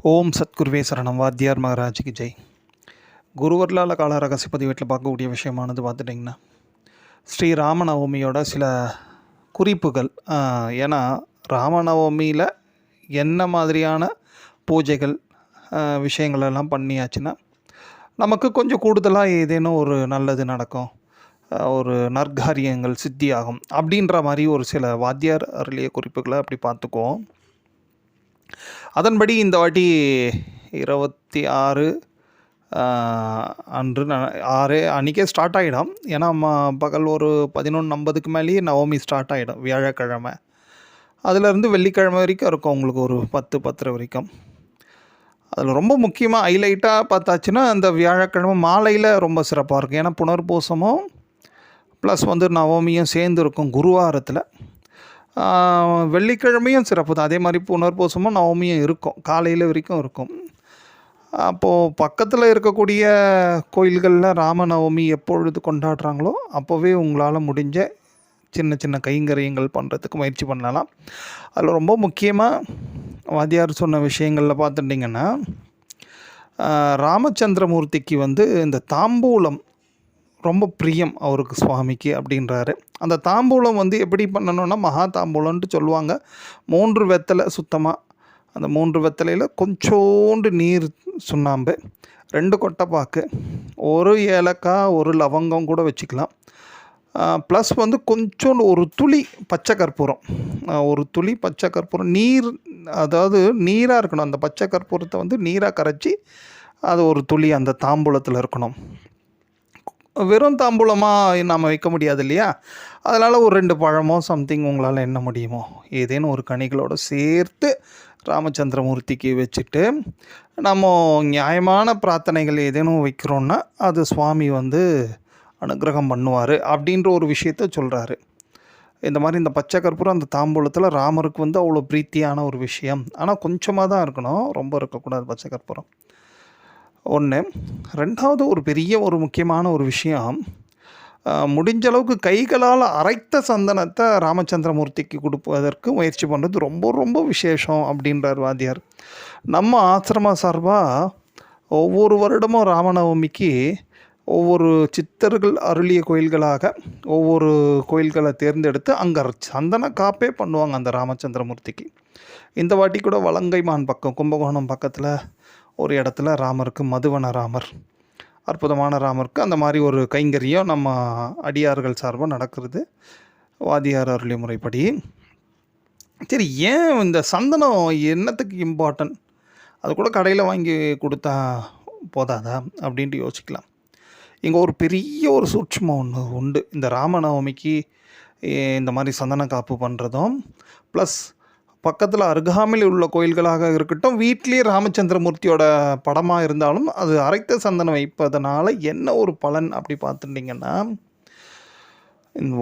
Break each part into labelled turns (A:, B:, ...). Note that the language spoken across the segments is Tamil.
A: ஓம் சத்குருவே சரணம். வாத்தியார் மகாராஜுக்கு ஜெய். குருவர்லால கால ரகசிய பதிவேட்டில் பார்க்கக்கூடிய விஷயமானது பார்த்துட்டிங்கன்னா, ஸ்ரீ ராமநவமியோட சில குறிப்புகள். ஏன்னா ராமநவமியில் என்ன மாதிரியான பூஜைகள் விஷயங்கள் எல்லாம் பண்ணியாச்சுன்னா நமக்கு கொஞ்சம் கூடுதலாக ஏதேனும் ஒரு நல்லது நடக்கும், ஒரு நற்காரியங்கள் சித்தியாகும் அப்படின்ற மாதிரி ஒரு சில வாத்தியார் அருளிய குறிப்புகளை அப்படி பார்த்துக்குவோம். அதன்படி இந்த வாட்டி 26 அன்று 6 அன்றைக்கே ஸ்டார்ட் ஆகிடும். ஏன்னா பகல் ஒரு 11:50 மேலேயே நவமி ஸ்டார்ட் ஆகிடும், வியாழக்கிழமை. அதிலேருந்து வெள்ளிக்கிழமை வரைக்கும் இருக்கும், உங்களுக்கு ஒரு 10-10:30 வரைக்கும். அதில் ரொம்ப முக்கியமாக ஹைலைட்டாக பார்த்தாச்சுன்னா அந்த வியாழக்கிழமை மாலையில் ரொம்ப சிறப்பாக இருக்கும். ஏன்னா புனர்பூசமும் ப்ளஸ் நவமியும் சேர்ந்து இருக்கும் குருவாரத்தில். வெள்ளிக்கிழமையும் சிறப்பு தான், அதே மாதிரி புனர்பூசமும் நவமியும் இருக்கும், காலையில் வரைக்கும் இருக்கும். அப்போது பக்கத்தில் இருக்கக்கூடிய கோயில்களில் ராமநவமி எப்பொழுது கொண்டாடுறாங்களோ அப்போவே உங்களால் முடிஞ்ச சின்ன சின்ன கைங்கரியங்கள் பண்ணுறதுக்கு முயற்சி பண்ணலாம். அதில் ரொம்ப முக்கியமாக வாத்தியார் சொன்ன விஷயங்களில் பார்த்துட்டிங்கன்னா, ராமச்சந்திரமூர்த்திக்கு இந்த தாம்பூலம் ரொம்ப பிரியம் அவருக்கு, சுவாமிக்கு அப்படின்றாரு. அந்த தாம்பூலம் எப்படி பண்ணணுன்னா, மகா தாம்பூலம்ன்ட்டு சொல்லுவாங்க. 3 வெத்தலை சுத்தமாக, அந்த 3 வெத்தலையில் கொஞ்சோண்டு நீர் சுண்ணாம்பு, 2 கொட்டைப்பாக்கு, 1 ஏலக்காய், 1 லவங்கம் கூட வச்சுக்கலாம். ப்ளஸ் கொஞ்சோண்டு ஒரு துளி பச்சை கற்பூரம், ஒரு துளி பச்சை கற்பூரம் நீர், அதாவது நீராக இருக்கணும். அந்த பச்சை கற்பூரத்தை நீராக கரைச்சி அது ஒரு துளி அந்த தாம்பூலத்தில் இருக்கணும். வெறும் தாம்பூலமாக நாம் வைக்க முடியாது இல்லையா? அதனால் ஒரு 2 பழமோ சம்திங் உங்களால் என்ன முடியுமோ ஏதேனும் ஒரு கனிகளோடு சேர்த்து ராமச்சந்திரமூர்த்திக்கு வச்சுட்டு நம்ம நியாயமான பிரார்த்தனைகள் ஏதேனும் வைக்கிறோன்னா அது சுவாமி அனுகிரகம் பண்ணுவார் அப்படின்ற ஒரு விஷயத்த சொல்கிறாரு. இந்த மாதிரி இந்த பச்சை கற்பூரம் அந்த தாம்பூலத்தில் ராமருக்கு அவ்வளோ பிரீத்தியான ஒரு விஷயம். ஆனால் கொஞ்சமாக தான் இருக்கணும், ரொம்ப இருக்கக்கூடாது பச்சை கற்பூரம். 1. 2வது ஒரு பெரிய ஒரு முக்கியமான ஒரு விஷயம், முடிஞ்ச அளவுக்கு கைகளால் அரைத்த சந்தனத்தை ராமச்சந்திரமூர்த்திக்கு கொடுப்பதற்கு முயற்சி பண்ணுறது ரொம்ப ரொம்ப விசேஷம் அப்படின்றார் வாத்தியார். நம்ம ஆசிரம சார்பாக ஒவ்வொரு வருடமும் ராமநவமிக்கு ஒவ்வொரு சித்தர்கள் அருளிய கோயில்களாக ஒவ்வொரு கோயில்களை தேர்ந்தெடுத்து அங்கே சந்தன காப்பே பண்ணுவாங்க அந்த ராமச்சந்திரமூர்த்திக்கு. இந்த வாட்டி கூட வலங்கைமான் பக்கம், கும்பகோணம் பக்கத்தில் ஒரு இடத்துல ராமருக்கு, மதுவன ராமர், அற்புதமான ராமருக்கு அந்த மாதிரி ஒரு கைங்கரியம் நம்ம அடியார்கள் சார்பாக நடக்கிறது வாத்தியார் அருளிய முறைப்படி. சரி, ஏன் இந்த சந்தனம் என்னத்துக்கு இம்பார்ட்டன்ட்? அது கூட கடையில் வாங்கி கொடுத்தா போதாதா அப்படின்ட்டு யோசிக்கலாம். இங்கே ஒரு பெரிய ஒரு சூட்சுமம் ஒன்று உண்டு. இந்த ராமநவமிக்கு இந்த மாதிரி சந்தன காப்பு பண்ணுறதும் ப்ளஸ் பக்கத்தில் அருகாமையில் உள்ள கோயில்களாக இருக்கட்டும், வீட்லேயே ராமச்சந்திரமூர்த்தியோட படமாக இருந்தாலும் அது அரைத்த சந்தனம் வைப்பதனால என்ன ஒரு பலன் அப்படி பார்த்துட்டிங்கன்னா,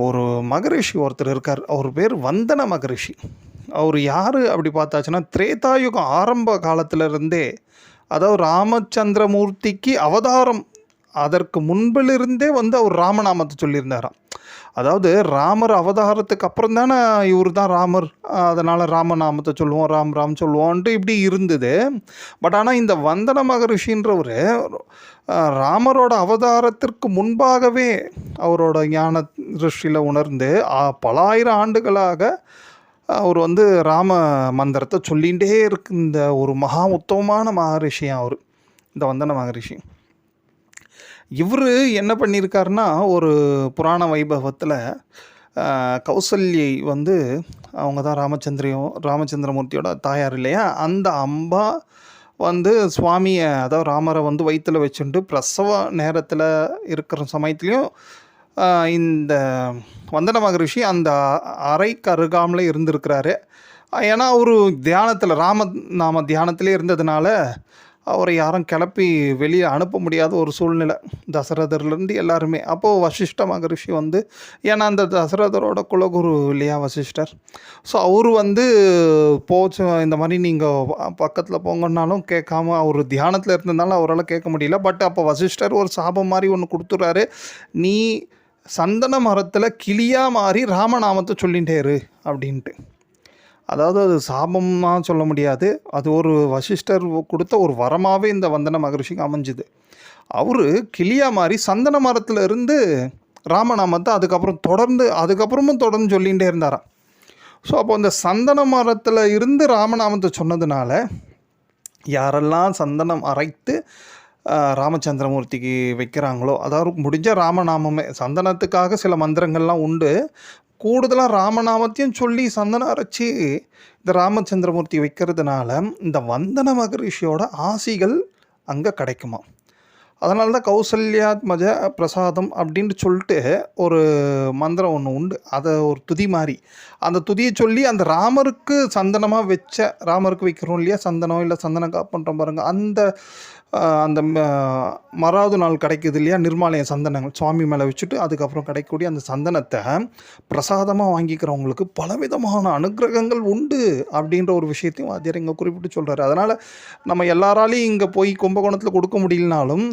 A: ஒரு மகரிஷி ஒருத்தர் இருக்கார், அவர் பேர் வந்தன மகரிஷி. அவர் யார் அப்படி பார்த்தாச்சுன்னா, திரேதாயுகம் ஆரம்ப காலத்திலிருந்தே, அதாவது ராமச்சந்திரமூர்த்திக்கு அவதாரம் அதற்கு முன்பிலிருந்தே அவர் ராமநாமத்தை சொல்லியிருந்தாராம். அதாவது ராமர் அவதாரத்துக்கு அப்புறம் தானே இவர் தான் ராமர், அதனால் ராமநாமத்தை சொல்லுவோம், ராம் ராம் சொல்லுவோன்ட்டு இப்படி இருந்தது. பட் ஆனால் இந்த வந்தன மகரிஷின்றவர் ராமரோட அவதாரத்திற்கு முன்பாகவே அவரோட ஞான திருஷ்டியில் உணர்ந்து பல ஆயிரம் ஆண்டுகளாக அவர் ராம மந்திரத்தை சொல்லிகிட்டே இருக்கு. இந்த ஒரு மகா உத்தமமான மகரிஷியாக அவர் இந்த வந்தன மகரிஷி. இவர் என்ன பண்ணியிருக்காருன்னா, ஒரு புராண வைபவத்தில் கௌசல்யை அவங்க தான் ராமச்சந்திரமூர்த்தியோட தாயார் இல்லையா, அந்த அம்பா சுவாமியை, அதாவது ராமரை வயிற்றில் வச்சுட்டு பிரசவ நேரத்தில் இருக்கிற சமயத்துலேயும் இந்த வந்தன மகரிஷி அந்த அறைக்கு அருகாமலே இருந்திருக்கிறாரு. ஏன்னா அவர் தியானத்தில், நாம தியானத்திலே இருந்ததுனால அவரை யாரும் கிளப்பி வெளியே அனுப்ப முடியாத ஒரு சூழ்நிலை, தசரதர்லேருந்து எல்லாருமே. அப்போது வசிஷ்ட மகரிஷி ஏன்னா அந்த தசரதரோட குலகுரு இல்லையா வசிஷ்டர், ஸோ அவர் போச்சு இந்த மாதிரி நீங்கள் பக்கத்தில் போங்கன்னாலும் கேட்காம அவர் தியானத்தில் இருந்ததுனால அவரால் கேட்க முடியல. பட் அப்போ வசிஷ்டர் ஒரு சாபம் மாதிரி ஒன்று கொடுத்துட்றாரு, நீ சந்தன மரத்தில் கிளியாக மாறி ராமநாமத்தை சொல்லிகிட்டே இரு அப்படின்ட்டு. அதாவது அது சாபம்னா சொல்ல முடியாது. அது ஒரு வசிஷ்டர் கொடுத்த ஒரு வரமாவே இந்த வந்தன மகரிஷிக்கு அமைஞ்சுது. அவரு கிளியா மாறி சந்தன மரத்துல இருந்து ராமநாமத்த அதுக்கப்புறமும் தொடர்ந்து சொல்லிகிட்டே இருந்தாராம். ஸோ அப்போ அந்த சந்தன மரத்துல இருந்து ராமநாமத்த சொன்னதுனால, யாரெல்லாம் சந்தனம் அரைத்து ராமச்சந்திரமூர்த்திக்கு வைக்கிறாங்களோ, அதாவது முடிஞ்ச ராமநாமமே, சந்தனத்துக்காக சில மந்திரங்கள்லாம் உண்டு. கூடுதலாக ராமநாமத்தையும் சொல்லி சந்தனம் அரைச்சி இந்த ராமச்சந்திரமூர்த்தி வைக்கிறதுனால இந்த வந்தன மகரிஷியோட ஆசிகள் அங்கே கிடைக்குமா. அதனால தான் கௌசல்யாத்மஜ பிரசாதம் அப்படின்ட்டு சொல்லிட்டு ஒரு மந்திரம் ஒன்று உண்டு. அதை ஒரு துதி மாதிரி, அந்த துதியை சொல்லி அந்த ராமருக்கு சந்தனமாக ராமருக்கு வைக்கிறோம் இல்லையா, சந்தனம் இல்லை சந்தனம் காப்புன்றோம் பாருங்கள், அந்த அந்த மறாவது நாள் கிடைக்குது இல்லையா, நிர்மாலய சந்தனங்கள் சுவாமி மேலே வச்சுட்டு அதுக்கப்புறம் கிடைக்கக்கூடிய அந்த சந்தனத்தை பிரசாதமாக வாங்கிக்கிறவங்களுக்கு பலவிதமான அனுக்கிரகங்கள் உண்டு அப்படின்ற ஒரு விஷயத்தையும் வாத்தியார் இங்கே குறிப்பிட்டு சொல்கிறாரு. அதனால் நம்ம எல்லாராலையும் இங்கே போய் கும்பகோணத்தில் கொடுக்க முடியலனாலும்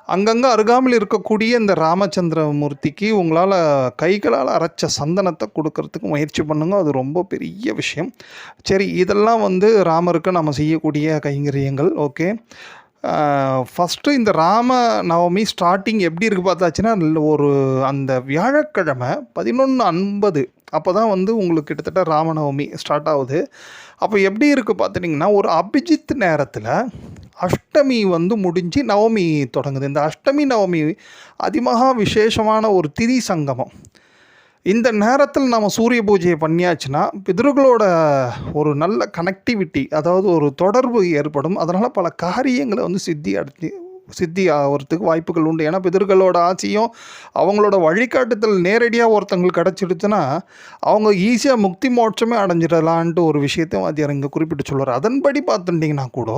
A: அங்கங்கே அருகாமையில் இருக்கக்கூடிய இந்த ராமச்சந்திரமூர்த்திக்கு உங்களால் கைகளால் அரைச்ச சந்தனத்தை கொடுக்கறதுக்கு முயற்சி பண்ணுங்க. அது ரொம்ப பெரிய விஷயம். சரி, இதெல்லாம் ராமருக்கு நம்ம செய்யக்கூடிய கைங்கரியங்கள். ஓகே, ஃபஸ்ட்டு இந்த ராம நவமி ஸ்டார்டிங் எப்படி இருக்குது பார்த்தாச்சுன்னா, ஒரு அந்த வியாழக்கிழமை 11:50 அப்போ தான் உங்களுக்கு கிட்டத்தட்ட ராமநவமி ஸ்டார்ட் ஆகுது. அப்போ எப்படி இருக்குது பார்த்துட்டிங்கன்னா, ஒரு அபிஜித் நேரத்தில் அஷ்டமி முடிஞ்சு நவமி தொடங்குது. இந்த அஷ்டமி நவமி அதிமகா விசேஷமான ஒரு திதி சங்கமம். இந்த நேரத்தில் நம்ம சூரிய பூஜையை பண்ணியாச்சுன்னா பிதர்களோட ஒரு நல்ல கனெக்டிவிட்டி, அதாவது ஒரு தொடர்பு ஏற்படும். அதனால் பல காரியங்களை சித்தி ஆகிறதுக்கு வாய்ப்புகள் உண்டு. ஏன்னா பிதர்களோட ஆட்சியும் அவங்களோட வழிகாட்டுதல் நேரடியாக ஒருத்தங்களுக்கு கிடச்சிடுச்சுன்னா அவங்க ஈஸியாக முக்தி மோட்சமே அடைஞ்சிடலான்ட்டு ஒரு விஷயத்தையும் அது இங்கே குறிப்பிட்டு சொல்லுவார். அதன்படி பார்த்துட்டிங்கன்னா கூட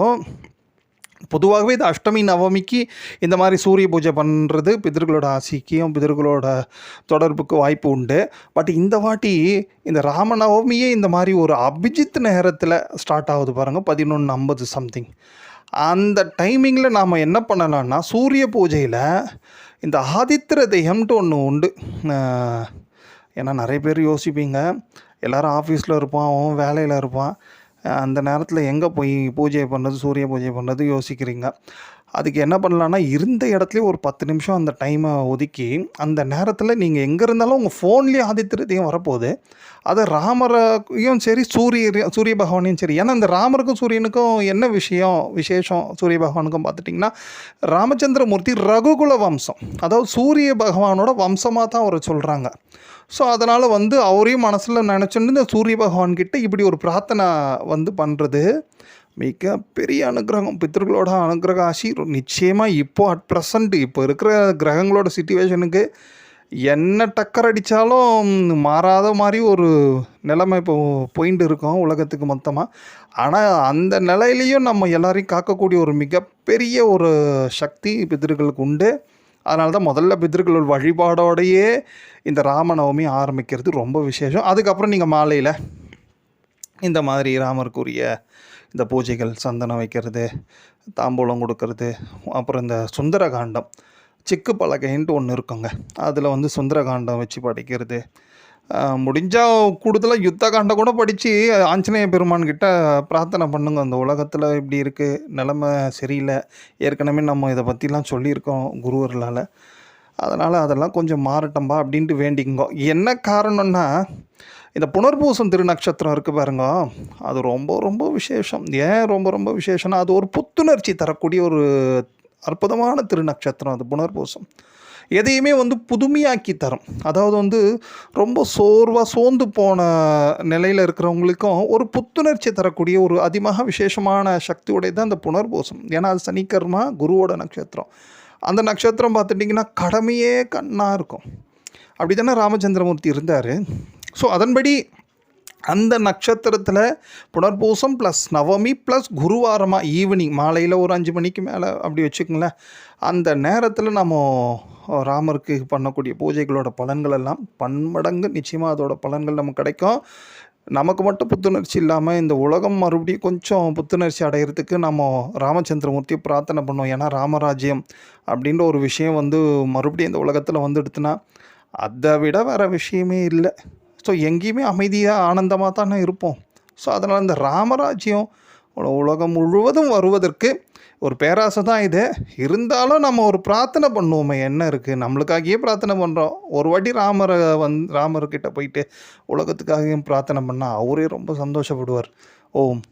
A: பொதுவாகவே இந்த அஷ்டமி நவமிக்கு இந்த மாதிரி சூரிய பூஜை பண்ணுறது பிதர்களோட ஆசிக்கும் பிதர்களோட தொடர்புக்கு வாய்ப்பு உண்டு. பட் இந்த வாட்டி இந்த ராமநவமியே இந்த மாதிரி ஒரு அபிஜித் நேரத்தில் ஸ்டார்ட் ஆகுது பாருங்கள், 11:50 சம்திங். அந்த டைமிங்கில் நாம் என்ன பண்ணலான்னா, சூரிய பூஜையில் இந்த ஆதித்ய தேயம்ன்ட்டு ஒன்று உண்டு. ஏன்னா நிறைய பேர் யோசிப்பீங்க, எல்லோரும் ஆஃபீஸில் இருப்பான், அவன் வேலையில் இருப்பான், அந்த நேரத்தில் எங்கே போய் பூஜை பண்ணுறது, சூரிய பூஜை பண்ணுறது யோசிக்கிறீங்க. அதுக்கு என்ன பண்ணலான்னா, இருந்த இடத்துலையே ஒரு 10 நிமிஷம் அந்த டைமை ஒதுக்கி அந்த நேரத்தில் நீங்கள் எங்கே இருந்தாலும் உங்கள் ஃபோன்லேயே ஆதித்யத்தையும் வரப்போகுது. அதை ராமரையும் சரி சூரிய பகவானையும் சரி, ஏன்னா இந்த ராமருக்கும் சூரியனுக்கும் என்ன விசேஷம் சூரிய பகவானுக்கும் பார்த்துட்டிங்கன்னா, ராமச்சந்திரமூர்த்தி ரகுகுல வம்சம், அதாவது சூரிய பகவானோட வம்சமாக தான் அவரை சொல்கிறாங்க. ஸோ அதனால் அவரையும் மனசில் நினச்சிட்டு இந்த சூரிய பகவான்கிட்ட இப்படி ஒரு பிரார்த்தனை பண்ணுறது மிக பெரிய அனுகிரகம். பித்தர்களோட அனுகிரக ஆசி நிச்சயமாக இப்போது அட் ப்ரெசண்ட் இப்போ இருக்கிற கிரகங்களோட சிச்சுவேஷனுக்கு என்ன டக்கர் அடித்தாலும் மாறாத மாதிரி ஒரு நிலைமை இப்போ போயிட்டு இருக்கோம் உலகத்துக்கு மொத்தமாக. ஆனால் அந்த நிலையிலையும் நம்ம எல்லாரையும் காக்கக்கூடிய ஒரு மிகப்பெரிய ஒரு சக்தி பித்தர்களுக்கு உண்டு. அதனால தான் முதல்ல பிதர்களோட வழிபாடோடையே இந்த ராமநவமி ஆரம்பிக்கிறது ரொம்ப விசேஷம். அதுக்கப்புறம் நீங்கள் மாலையில் இந்த மாதிரி ராமருக்குரிய இந்த பூஜைகள், சந்தனம் வைக்கிறது, தாம்பூலம் கொடுக்கறது, அப்புறம் இந்த சுந்தரகாண்டம் சிக்கு பலகைன்ட்டு ஒன்று இருக்குங்க, அதில் சுந்தரகாண்டம் வச்சு படிக்கிறது, முடிஞ்சால் கூடுதலாக யுத்த காண்டம் கூட படித்து ஆஞ்சநேய பெருமான்கிட்ட பிரார்த்தனை பண்ணுங்க. அந்த உலகத்தில் இப்படி இருக்குது, நிலைமை சரியில்லை, ஏற்கனவே நம்ம இதை பற்றிலாம் சொல்லியிருக்கோம் குருவர்களால், அதனால் அதெல்லாம் கொஞ்சம் மாறட்டம்பா அப்படின்ட்டு வேண்டிங்கோ. என்ன காரணம்னா, இந்த புனர்பூசம் திருநக்ஷத்திரம் இருக்குது பாருங்க, அது ரொம்ப ரொம்ப விசேஷம். ஏன் ரொம்ப ரொம்ப விசேஷம்னா, அது ஒரு புத்துணர்ச்சி தரக்கூடிய ஒரு அற்புதமான திருநக்ஷத்திரம் அது புனர்பூசம். எதையுமே புதுமையாக்கி தரும். அதாவது ரொம்ப சோர்ந்து போன நிலையில் இருக்கிறவங்களுக்கும் ஒரு புத்துணர்ச்சி தரக்கூடிய ஒரு அதிமகா விசேஷமான சக்தி உடையது அந்த புனர்பூசம். ஏன்னா அது சனிக்கர்மா, குருவோட நட்சத்திரம். அந்த நட்சத்திரம் பார்த்துட்டிங்கன்னா கடமையே கண்ணாக இருக்கும். அப்படி தானே ராமச்சந்திரமூர்த்தி இருந்தார். ஸோ அதன்படி அந்த நட்சத்திரத்தில் புனர்பூசம் ப்ளஸ் நவமி ப்ளஸ் குருவாரமாக ஈவினிங் மாலையில் ஒரு 5 மணிக்கு மேலே அப்படி வச்சுக்கங்களேன், அந்த நேரத்தில் நம்ம ராமருக்கு பண்ணக்கூடிய பூஜைகளோட பலன்கள் எல்லாம் பன்மடங்கு நிச்சயமாக அதோட பலன்கள் நமக்கு கிடைக்கும். நமக்கு மட்டும் புத்துணர்ச்சி இல்லாமல் இந்த உலகம் மறுபடியும் கொஞ்சம் புத்துணர்ச்சி அடைகிறதுக்கு நம்ம ராமச்சந்திரமூர்த்தியை பிரார்த்தனை பண்ணோம். ஏன்னா ராமராஜ்யம் அப்படின்ற ஒரு விஷயம் மறுபடியும் இந்த உலகத்தில் வந்துடுத்துனா அதை விட வேறு விஷயமே இல்லை. ஸோ எங்கேயுமே அமைதியாக ஆனந்தமாக தானே இருப்போம். ஸோ அதனால் இந்த ராமராஜ்யம் உலகம் முழுவதும் வருவதற்கு ஒரு பேராசை தான் இது. இருந்தாலும் நம்ம ஒரு பிரார்த்தனை பண்ணுவோமே, என்ன இருக்குது, நம்மளுக்காகவே பிரார்த்தனை பண்ணுறோம். ஒரு வாட்டி ராமர்கிட்ட போயிட்டு உலகத்துக்காகவும் பிரார்த்தனை பண்ணால் அவரே ரொம்ப சந்தோஷப்படுவார். ஓம்.